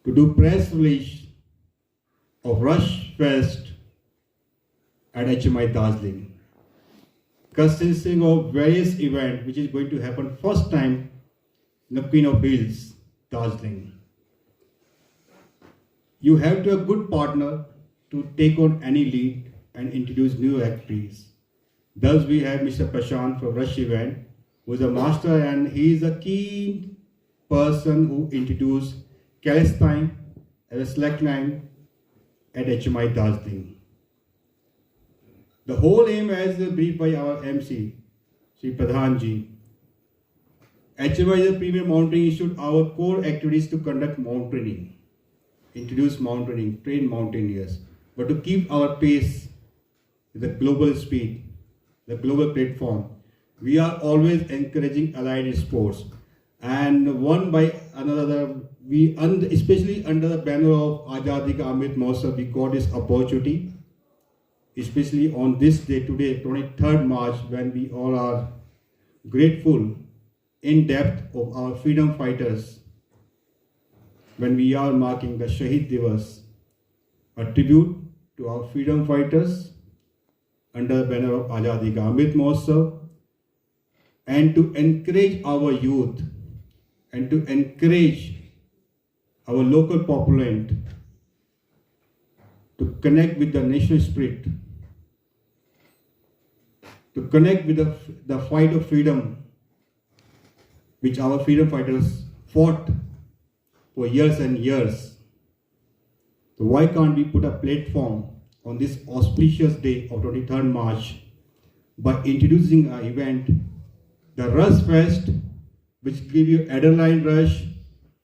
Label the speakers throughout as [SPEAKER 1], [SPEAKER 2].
[SPEAKER 1] to do press release of Rush Fest at HMI Darjeeling, consisting of various events which is going to happen first time in the Queen of Hills, Darjeeling. You have to have a good partner to take on any lead and introduce new activities. Thus we have Mr. Prashant from Rush Event, who is a master, and he is a key person who introduced Palestine as a slackline at HMI Darjeeling. The whole aim, as briefed by our MC, Sri Pradhan ji, HMI is a premier mountaineering institute. Our core activities to conduct mountaineering, introduce mountaineering, train mountaineers, but to keep our pace with the global speed, the global platform. We are always encouraging allied sports, and one by another, especially under the banner of Azadi Ka Amrit Mahotsav, we got this opportunity, especially on this day today, 23rd March, when we all are grateful in depth of our freedom fighters, when we are marking the Shahid Divas, a tribute to our freedom fighters under the banner of Azadi Ka Amrit Mahotsav, and to encourage our youth and to encourage our local populace to connect with the national spirit, to connect with the fight of freedom which our freedom fighters fought for years and years. So why can't we put a platform on this auspicious day of 23rd March by introducing an event, the Rush Fest, which give you adrenaline rush,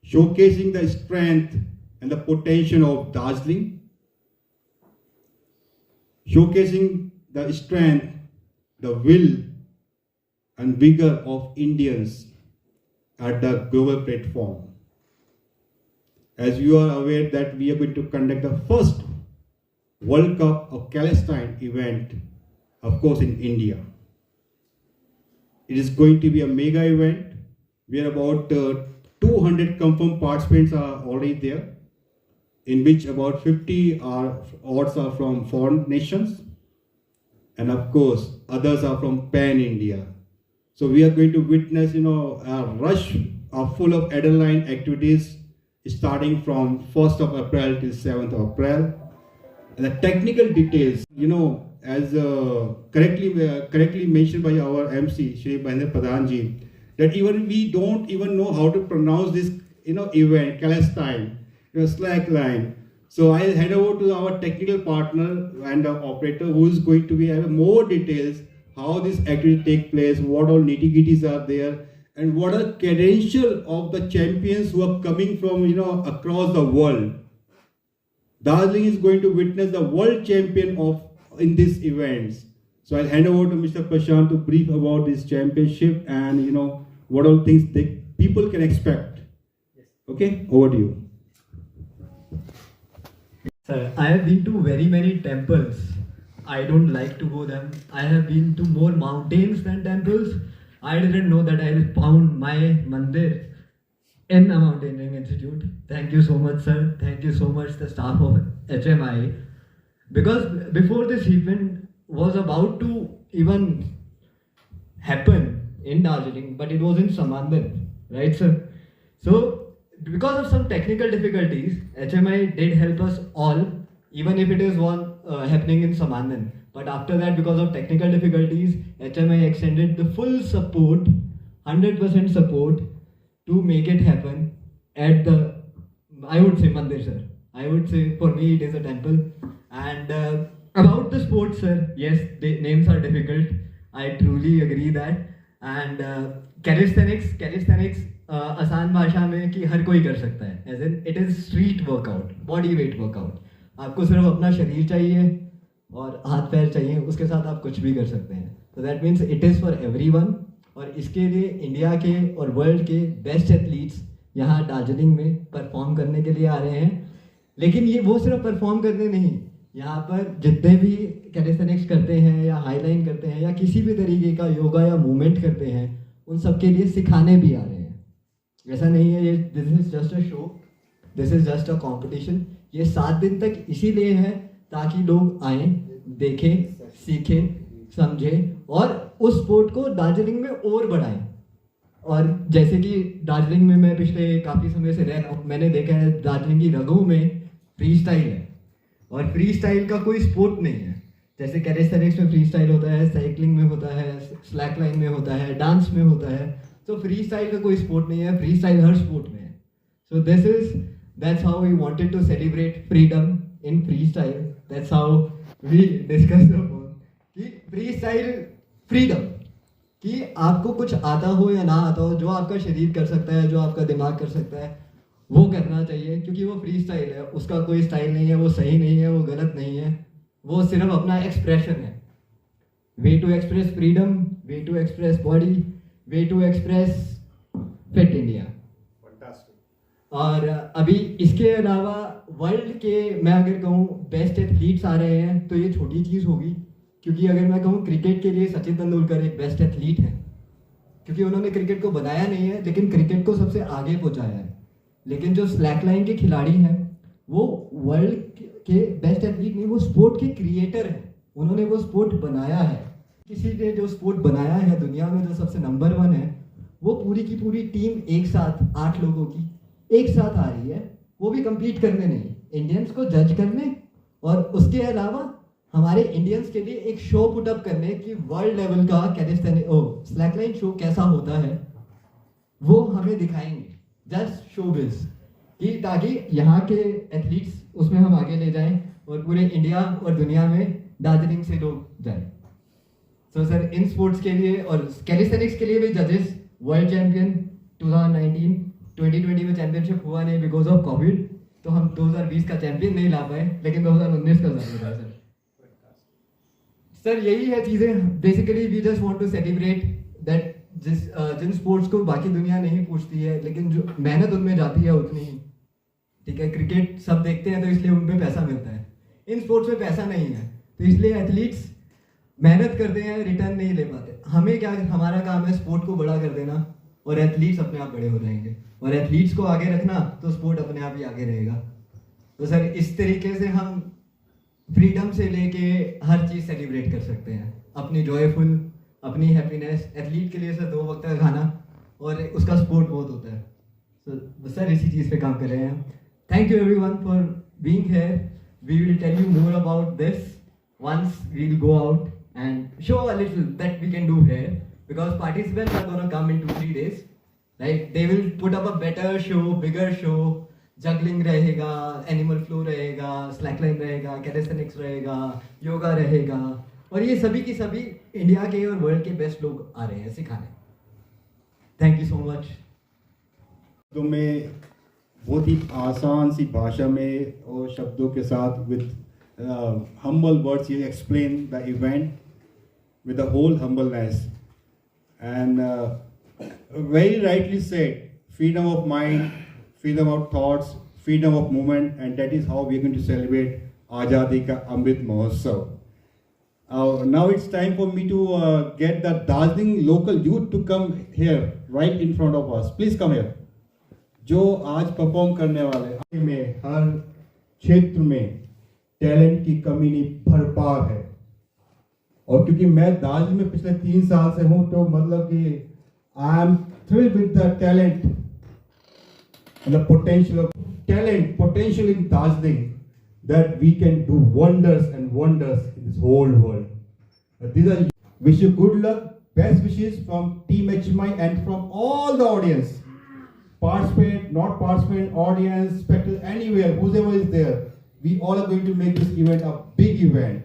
[SPEAKER 1] showcasing the strength and the potential of Darjeeling, showcasing the strength, the will and vigor of Indians at the global platform. As you are aware that we are going to conduct the first World Cup of Palestine event, of course in India. It is going to be a mega event where about 200 confirmed participants are already there, in which about 50 odds are from foreign nations, and of course others are from pan-India. So we are going to witness, a rush full of adrenaline activities starting from 1st of April till 7th of April. And the technical details, as correctly mentioned by our MC, Shri Mahendra Pradhan ji, that even we don't even know how to pronounce this, event, Palestine, slackline. So I'll hand over to our technical partner and the operator, who is going to be having more details how this activity take place, what all nitty-gritties are there, and what are credential of the champions who are coming from across the world. Darjeeling is going to witness the world champion in these events. So I'll hand over to Mr. Prashant to brief about this championship and what all things people can expect. Yes. Okay, over to you.
[SPEAKER 2] Sir, I have been to very many temples. I don't like to go them. I have been to more mountains than temples. I didn't know that I found my mandir in a mountaineering institute. Thank you so much, sir. Thank you so much, the staff of HMI. Because before this event was about to even happen in Darjeeling, but it was in Samandar, right, sir? So, because of some technical difficulties, HMI did help us all, even if it is one happening in Samandar. But after that, because of technical difficulties, HMI extended the full support, 100% support, to make it happen at the, I would say, Mandir, sir. I would say for me it is a temple. And about the sports, sir, yes, the names are difficult. I truly agree that. And calisthenics, आसान भाषा में कि हर कोई कर सकता है. As in, it is street workout, body weight workout. आपको सिर्फ अपना शरीर चाहिए और हाथ पैर चाहिए, उसके साथ आप कुछ भी कर सकते हैं. So that means it is for everyone. और इसके लिए इंडिया के और वर्ल्ड के बेस्ट एथलीट्स यहाँ दार्जिलिंग में परफॉर्म करने के लिए आ रहे हैं. लेकिन ये वो सिर्फ परफॉर्म करने नहीं, यहाँ पर जितने भी कैलिस्थेनिक्स करते हैं या हाईलाइन करते हैं या किसी भी तरीके का योगा या मूवमेंट करते हैं, उन सबके लिए सिखाने भी आ रहे हैं. ऐसा नहीं है ये this is just a show. This is just a competition. ये 7 दिन तक इसीलिए है ताकि लोग आए, देखें, सीखें, समझें और उस स्पोर्ट को दार्जिलिंग में और बढ़ाएं। और जैसे कि दार्जिलिंग में मैं पिछले काफ़ी समय से रह रहा हूँ, मैंने देखा है दार्जिलिंग की रगों में फ्री स्टाइल है और फ्री स्टाइल का कोई स्पोर्ट नहीं है। जैसे कैलिस्थेनिक्स में फ्री स्टाइल होता है, साइकिलिंग में होता है, स्लैक लाइन में होता है, डांस में होता है। तो फ्री स्टाइल का कोई स्पोर्ट नहीं है, फ्री स्टाइल हर स्पोर्ट में है। So that's how we wanted to celebrate freedom in free style. That's how we discuss कि फ्री स्टाइल फ्रीडम, कि आपको कुछ आता हो या ना आता हो, जो आपका शरीर कर सकता है, जो आपका दिमाग कर सकता है, वो करना चाहिए, क्योंकि वो फ्री स्टाइल है। उसका कोई स्टाइल नहीं है, वो सही नहीं है, वो गलत नहीं है, वो सिर्फ अपना एक्सप्रेशन है। Way to express freedom, way to express body, way to express fit India. और अभी इसके अलावा वर्ल्ड के, मैं अगर कहूँ बेस्ट एथलीट्स आ रहे हैं तो ये छोटी चीज़ होगी, क्योंकि अगर मैं कहूँ क्रिकेट के लिए सचिन तेंदुलकर एक बेस्ट एथलीट है, क्योंकि उन्होंने क्रिकेट को बनाया नहीं है लेकिन क्रिकेट को सबसे आगे पहुँचाया है। लेकिन जो स्लैक लाइन के खिलाड़ी हैं वो वर्ल्ड के बेस्ट एथलीट नहीं, वो स्पोर्ट के क्रिएटर हैं। उन्होंने वो स्पोर्ट बनाया है। किसी ने जो स्पोर्ट बनाया है दुनिया में, जो सबसे नंबर 1 है, वो पूरी की पूरी टीम एक साथ 8 लोगों की एक साथ आ रही है, वो भी compete करने नहीं, इंडियंस को जज करने और उसके अलावा हमारे इंडियंस के लिए एक शो पुट अप करने कि वर्ल्ड लेवल का कैलिस्थेनिक स्लैकलाइन शो कैसा होता है, वो हमें दिखाएंगे। जस्ट शोबिज, कि ताकि यहाँ के एथलीट्स उसमें हम आगे ले जाएं और पूरे इंडिया और दुनिया में दार्जिलिंग से लोग जाएं। सो सर, इन स्पोर्ट्स के लिए और कैलिस्थेनिक्स के लिए भी जजेस, वर्ल्ड चैंपियन 2019, 2020 में चैंपियनशिप हुआ नहीं बिकॉज ऑफ कोविड, तो हम 2020 का चैंपियन नहीं ला पाए, लेकिन 2019 का जरूर है सर। यही है चीज़ें। Basically we just want to celebrate that जिन स्पोर्ट्स को बाकी दुनिया नहीं पूछती है, लेकिन जो मेहनत उनमें जाती है उतनी ही, ठीक है। क्रिकेट सब देखते हैं तो इसलिए उन पे पैसा मिलता है, इन स्पोर्ट्स में पैसा नहीं है, तो इसलिए एथलीट्स मेहनत करते हैं, रिटर्न नहीं ले पाते। हमें क्या, हमारा काम है स्पोर्ट को बड़ा कर देना और एथलीट्स अपने आप बड़े हो जाएंगे, और एथलीट्स को आगे रखना तो स्पोर्ट अपने आप ही आगे रहेगा। तो सर, इस तरीके से हम फ्रीडम से लेके हर चीज़ सेलिब्रेट कर सकते हैं, अपनी जॉयफुल, अपनी हैप्पीनेस। एथलीट के लिए सर 2 वक्त का खाना और उसका सपोर्ट बहुत होता है। तो सर इसी चीज़ पे काम कर रहे हैं। Thank you everyone for being here. We will tell you more about this once we'll go out and show a little that we can do here, because participants are going to come in 2-3 days, right? They will put up a better show, bigger show. Juggling रहेगा, animal flow रहेगा, स्लैकलाइन रहेगा, calisthenics रहेगा, योगा रहेगा, और ये सभी की सभी इंडिया के और वर्ल्ड के बेस्ट लोग आ रहे हैं सिखाने। Thank you so much.
[SPEAKER 1] तो मैं बहुत ही आसान सी भाषा में और शब्दों के साथ with humble words you explain the event with the whole humbleness, and very rightly said, freedom of mind, freedom of thoughts, freedom of movement, and that is how we are going to celebrate Azadi Ka Amrit Mahotsav. Now it's time for me to get the Darjeeling local youth to come here right in front of us. Please come here. जो आज perform करने वाले में हर क्षेत्र में talent की कमी नहीं भरपार है, और क्योंकि मैं दार्जिलिंग में पिछले 3 साल से हूं, तो मतलब कि I am thrilled with the talent and the potential in Darjeeling, that we can do wonders and wonders in this whole world. Wish you good luck, best wishes from Team HMI and from all the audience. Participate, not participate, audience, spectators, anywhere, whoever is there. We all are going to make this event a big event.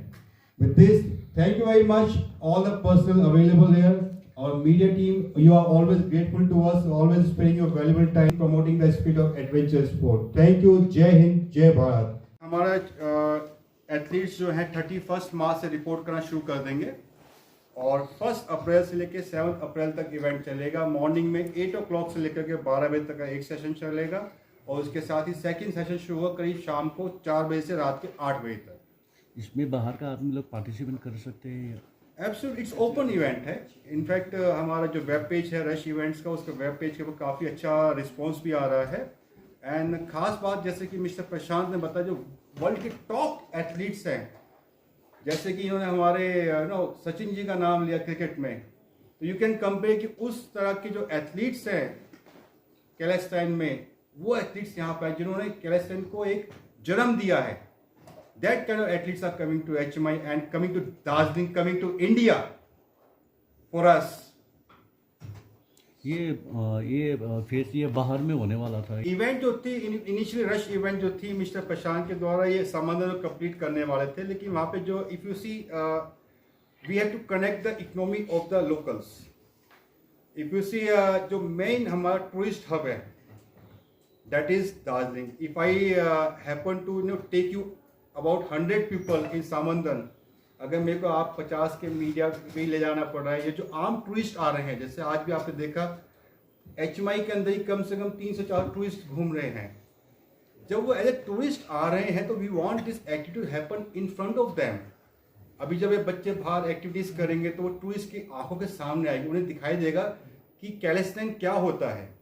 [SPEAKER 1] With this, thank you very much, all the personnel available here. Our media team, you are always grateful to us, always spending your valuable time promoting the spirit of adventure sport. Thank you. जय हिंद, जय भारत। हमारा athletes जो हैं 31 मार्च से report करना शुरू कर देंगे, और 1 अप्रैल से लेकर 7 अप्रैल तक इवेंट चलेगा। मॉर्निंग में 8 o'clock से लेकर के 12 बजे तक का एक सेशन चलेगा, और उसके साथ ही सेकंड सेशन शुरू होगा करीब शाम को 4 बजे से रात के 8 बजे तक।
[SPEAKER 3] इसमें बाहर का आदमी लोग पार्टिसिपेट कर सकते हैं?
[SPEAKER 1] एब्सोल्युटली, इट्स ओपन इवेंट है। इनफैक्ट हमारा जो वेब पेज है रश इवेंट्स का, उसके वेब पेज के ऊपर काफ़ी अच्छा रिस्पांस भी आ रहा है, एंड खास बात जैसे कि मिस्टर प्रशांत ने बताया, जो वर्ल्ड के टॉप एथलीट्स हैं, जैसे कि इन्होंने हमारे सचिन जी का नाम लिया क्रिकेट में, तो यू कैन कंपेयर कि उस तरह के जो एथलीट्स हैं कैलेस्टाइन में, वो एथलीट्स यहाँ पर जिन्होंने कैलेस्टाइन को एक जन्म दिया है. That kind of athletes are coming to HMI and coming to Darjeeling, coming to India for us.
[SPEAKER 3] ये फेस ये बाहर में होने वाला था.
[SPEAKER 1] इवेंट जो थी इनिशियली रश इवेंट जो थी मिस्टर प्रशांत के द्वारा ये समंदर कंप्लीट करने वाले थे, लेकिन वहाँ पे जो if you see we have to connect the economy of the locals. If you see जो मेन हमारा टूरिस्ट हब है that is Darjeeling. If I happen to take you about 100 people in समंदर, अगर मेरे को आप 50 के मीडिया भी ले जाना पड़ रहा है, ये जो आम टूरिस्ट आ रहे हैं, जैसे आज भी आपने देखा HMI के अंदर ही कम से कम 3 से 4 टूरिस्ट घूम रहे हैं. जब वो एज ए टूरिस्ट आ रहे हैं तो we want this activity to happen in front of them. अभी जब ये बच्चे बाहर एक्टिविटीज करेंगे तो वो टूरिस्ट की आंखों के सामने आएगी, उन्हें दिखाई देगा कि कैलेस्टाइन क्या होता है.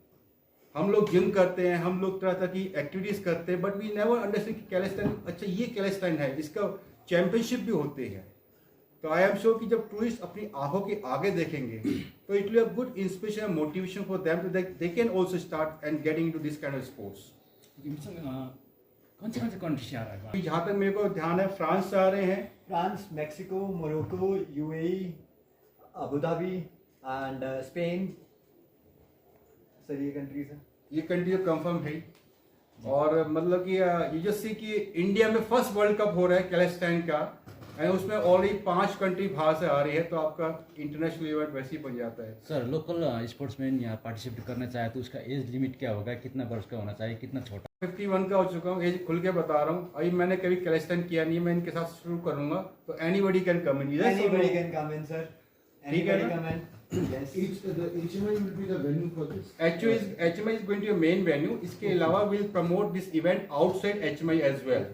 [SPEAKER 1] हम लोग जिम करते हैं, हम लोग तरह तरह की एक्टिविटीज करते हैं, बट वी नेवर अंडरस्टैंड कि कैलेस्टाइन, अच्छा ये कैलेस्टाइन है, इसका चैंपियनशिप भी होती है. तो आई एम श्योर कि जब टूरिस्ट अपनी आंखों के आगे देखेंगे तो it will good inspiration and motivation for them to they can also start and getting into this kind of sports.
[SPEAKER 4] कौन से कंट्री से आ रहा है?
[SPEAKER 1] जहाँ तक मेरे को ध्यान है फ्रांस से आ रहे हैं,
[SPEAKER 2] France, Mexico, Morocco, UAE, Abu Dhabi and Spain. Sir ये कंट्रीज हैं.
[SPEAKER 1] ये कंट्री कंफर्म है. और मतलब कि ये जो सी कि इंडिया में फर्स्ट वर्ल्ड कप हो रहा है कैलेस्टाइन का, एंड उसमें ऑलरेडी 5 कंट्री बाहर से आ रही है, तो आपका इंटरनेशनल इवेंट वैसे ही बन जाता है.
[SPEAKER 4] सर लोकल स्पोर्ट्समैन यहाँ पार्टिसिपेट करना चाहे तो उसका एज लिमिट क्या होगा, कितना वर्ष का होना चाहिए, कितना छोटा?
[SPEAKER 1] 51 का हो चुका हूँ, एज खुल के बता रहा हूँ. अभी मैंने कभी कैलेस्टाइन किया नहीं है, मैं इनके साथ शुरू करूंगा, तो anybody can come in.
[SPEAKER 2] Anybody can come in, sir.
[SPEAKER 1] ठीक है
[SPEAKER 2] Anybody
[SPEAKER 1] ना?
[SPEAKER 2] come in. Yes.
[SPEAKER 5] The HMI will be the venue for this.
[SPEAKER 1] HMI is going to be a main venue. इसके अलावा we'll promote this event outside HMI as well.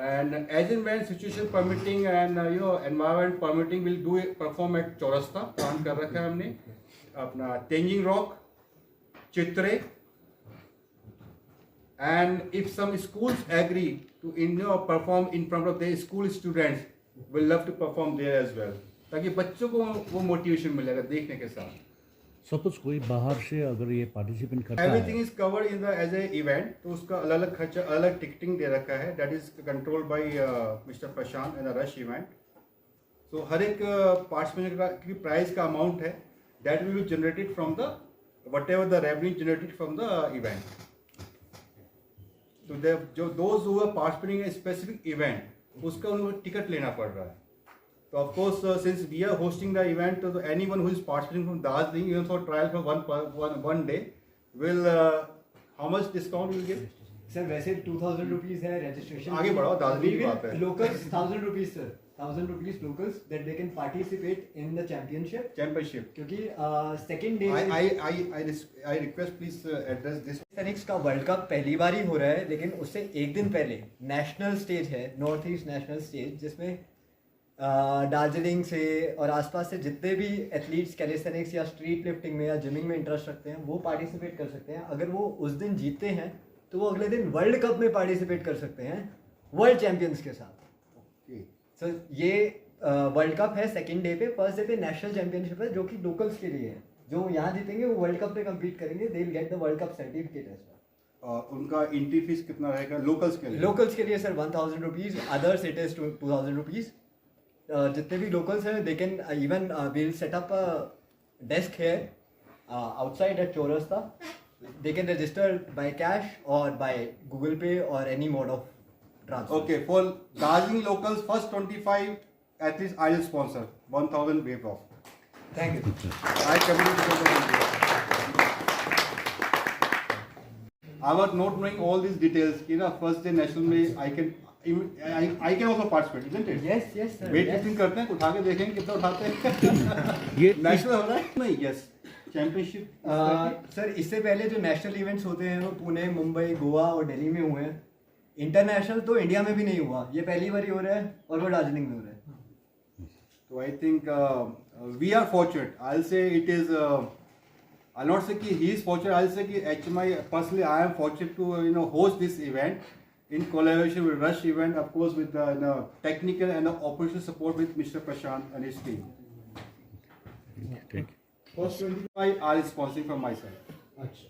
[SPEAKER 1] And as and when situation permitting and environment permitting, we'll do it, perform at Chowrasta. Plan कर रखा है हमने अपना Tenzing rock, Chitre, and if some schools agree to perform in front of their school students, we'll love to perform there as well. ताकि बच्चों को वो motivation मिलेगा देखने के साथ.
[SPEAKER 3] सपोज कोई बाहर से अगर ये पार्टिसिपेट करता
[SPEAKER 1] एवरीथिंग
[SPEAKER 3] है,
[SPEAKER 1] is covered in the as a event, तो उसका अलग अलग खर्चा, अलग टिकटिंग दे रखा है. That is controlled by mister Prashant and rush event. तो हर एक पार्टिसिपेंट की प्राइस का अमाउंट है, that will be generated from the whatever the revenue generated from the event. तो जो those who are participating in specific event, उसका उनको टिकट लेना पड़ रहा है. So of course, since we are hosting the event, so anyone who is participating from Darjeeling, even for trial for one day, will how much discount will give?
[SPEAKER 2] Sir वैसे 2000 rupees है registration.
[SPEAKER 1] आगे बढ़ाओ, दार्जिलिंग की बात है.
[SPEAKER 2] Locals 1000 rupees sir, 1000 rupees locals that they can participate in the championship. क्योंकि second day
[SPEAKER 1] I request please address this.
[SPEAKER 2] Calisthenics का world cup पहली बार ही हो रहा है, लेकिन उससे एक दिन पहले नेशनल स्टेज है, नॉर्थ ईस्ट नेशनल स्टेज, जिसमें दार्जिलिंग से और आसपास से जितने भी एथलीट्स कैलेस्टेनिक्स या स्ट्रीट लिफ्टिंग में या जिमिंग में इंटरेस्ट रखते हैं वो पार्टिसिपेट कर सकते हैं. अगर वो उस दिन जीतते हैं तो वो अगले दिन वर्ल्ड कप में पार्टिसिपेट कर सकते हैं वर्ल्ड चैंपियंस के साथ. सो ये वर्ल्ड कप है सेकंड डे पे. फर्स्ट डे पे नेशनल चैंपियनशिप है जो कि लोकल्स के लिए है. जो यहाँ जीतेंगे वो वर्ल्ड कप में कम्पीट करेंगे, they will get the world cup certificate as well.
[SPEAKER 1] उनका एंट्री फीस कितना रहेगा लोकल्स के लिए?
[SPEAKER 2] लोकल्स के लिए sir 1000 rupees, others it is 2000 rupees. जितने भी लोकल्स हैं they can even will set up a desk here outside at Chowrasta. They can register by cash और बाय गूगल पे और any mode of transfer.
[SPEAKER 1] Okay, for Darjeeling locals, first 25 athletes I will sponsor 1000 wave off.
[SPEAKER 2] Thank you.
[SPEAKER 1] I committed to the I was not knowing all these details. First day national में I can also participate, isn't it?
[SPEAKER 2] Yes yes sir.
[SPEAKER 1] Weight lifting करते हैं, उठा के देखेंगे कितना उठाते हैं.
[SPEAKER 3] ये
[SPEAKER 1] नेशनल हो रहा है नहीं? Yes, championship.
[SPEAKER 2] सर इससे पहले जो नेशनल इवेंट्स होते हैं वो पुणे, मुंबई, गोवा और दिल्ली में हुए हैं. इंटरनेशनल तो इंडिया में भी नहीं हुआ, ये पहली बार ही हो रहा है और वो दार्जिलिंग में हो रहा है.
[SPEAKER 1] So I think we are fortunate. I'll say it is I'll not say he is fortunate. I'll say HMI personally, I am fortunate to host this event in collaboration with Rush Event, of course, with the technical and the operational support with Mr. Prashant and his team.
[SPEAKER 3] Thank you.
[SPEAKER 5] First 20.
[SPEAKER 1] I are sponsoring from my side.
[SPEAKER 5] Achha.